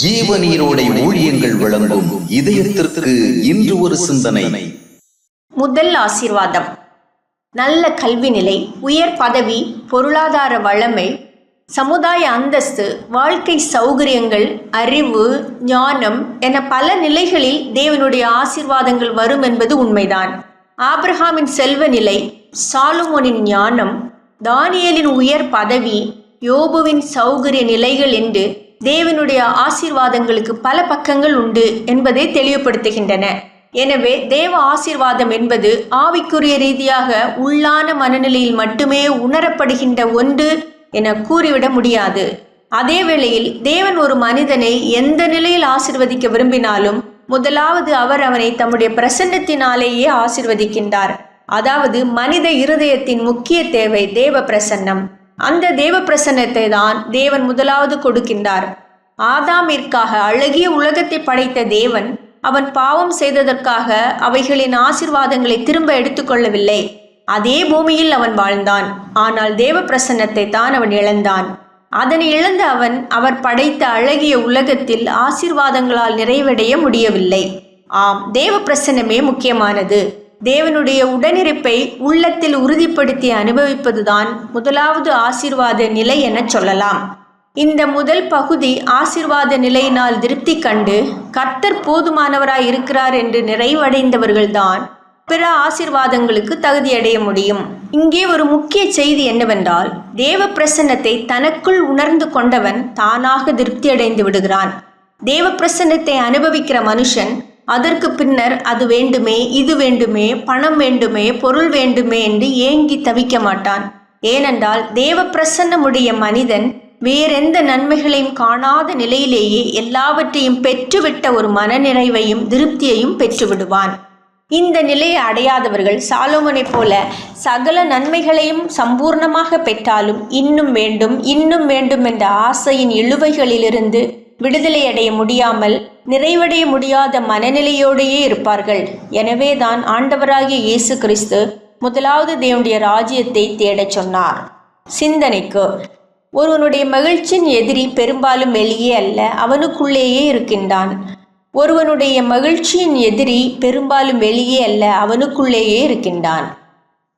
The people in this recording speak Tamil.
ஜீவநீரோடை ஊழியங்கள் வழங்கும் இதயத்திற்கு இன்று ஒரு சிந்தனை. முதல் ஆசீர்வாதம். நல்ல கல்வி நிலை, உயர் பதவி, பொருளாதார வளமை, சமுதாய அந்தஸ்து, வாழ்க்கை சௌகரியங்கள், அறிவு, ஞானம் என பல நிலைகளில் தேவனுடைய ஆசீர்வாதங்கள் வரும் என்பது உண்மைதான். ஆபிரகாமின் செல்வ நிலை, சாலமோனின் ஞானம், தானியேலின் உயர் பதவி, யோபுவின் சௌகரிய நிலைகள் என்று தேவனுடைய ஆசீர்வாதங்களுக்கு பல பக்கங்கள் உண்டு என்பதை தெளிவுபடுத்துகின்றன. எனவே தேவ ஆசீர்வாதம் என்பது ஆவிக்குரிய ரீதியாக உள்ளான மனநிலையில் மட்டுமே உணரப்படுகின்ற ஒன்று என கூறிவிட முடியாது. அதே வேளையில் தேவன் ஒரு மனிதனை எந்த நிலையில் ஆசீர்வதிக்க விரும்பினாலும் முதலாவது அவர் அவனை தம்முடைய பிரசன்னத்தினாலேயே ஆசீர்வதிக்கின்றார். அதாவது மனித இருதயத்தின் முக்கிய தேவை தேவ பிரசன்னம். அந்த தேவ பிரசன்னத்தை தான் தேவன் முதலாவது கொடுக்கின்றார். ஆதாமிற்காக அழகிய உலகத்தை படைத்த தேவன் அவன் பாவம் செய்ததற்காக அவைகளின் ஆசீர்வாதங்களை திரும்ப எடுத்துக்கொள்ளவில்லை. அதே பூமியில் அவன் வாழ்ந்தான். ஆனால் தேவ பிரசன்னத்தை தான் அவன் இழந்தான். அதனை இழந்த அவன் அவர் படைத்த அழகிய உலகத்தில் ஆசீர்வாதங்களால் நிறைவடைய முடியவில்லை. ஆம், தேவ பிரசன்னமே முக்கியமானது. தேவனுடைய உடனிருப்பை உள்ளத்தில் உறுதிப்படுத்தி அனுபவிப்பதுதான் முதலாவது ஆசீர்வாத நிலை என சொல்லலாம். இந்த முதல் பகுதி ஆசீர்வாத நிலையினால் திருப்தி கண்டு கர்த்தர் போதுமானவராய் இருக்கிறார் என்று நிறைவடைந்தவர்கள்தான் பிற ஆசீர்வாதங்களுக்கு தகுதியடைய முடியும். இங்கே ஒரு முக்கிய செய்தி என்னவென்றால், தேவ பிரசன்னத்தை தனக்குள் உணர்ந்து கொண்டவன் தானாக திருப்தி அடைந்து விடுகிறான். தேவ பிரசன்னத்தை அனுபவிக்கிற மனுஷன் அதற்கு பின்னர் அது வேண்டுமே, இது வேண்டுமே, பணம் வேண்டுமே, பொருள் வேண்டுமே என்று ஏங்கி தவிக்க மாட்டான். ஏனென்றால் தேவ பிரசன்னமுடைய மனிதன் வேறெந்த நன்மைகளையும் காணாத நிலையிலேயே எல்லாவற்றையும் பெற்றுவிட்ட ஒரு மனநிறைவையும் திருப்தியையும் பெற்றுவிடுவான். இந்த நிலையை அடையாதவர்கள் சாலோமோனைப் போல சகல நன்மைகளையும் சம்பூர்ணமாக பெற்றாலும் இன்னும் வேண்டும், இன்னும் வேண்டும் என்ற ஆசையின் இழுவைகளிலிருந்து விடுதலை அடைய முடியாமல் நிறைவடைய முடியாத மனநிலையோடையே இருப்பார்கள். எனவேதான் ஆண்டவராகிய இயேசு கிறிஸ்து முதலாவது தேவனுடைய ராஜ்யத்தை தேடச் சொன்னார். சிந்தனைக்கு, ஒருவனுடைய மகிழ்ச்சியின் எதிரி பெரும்பாலும் வெளியே அல்ல, அவனுக்குள்ளேயே இருக்கின்றான். ஒருவனுடைய மகிழ்ச்சியின் எதிரி பெரும்பாலும் வெளியே அல்ல, அவனுக்குள்ளேயே இருக்கின்றான்.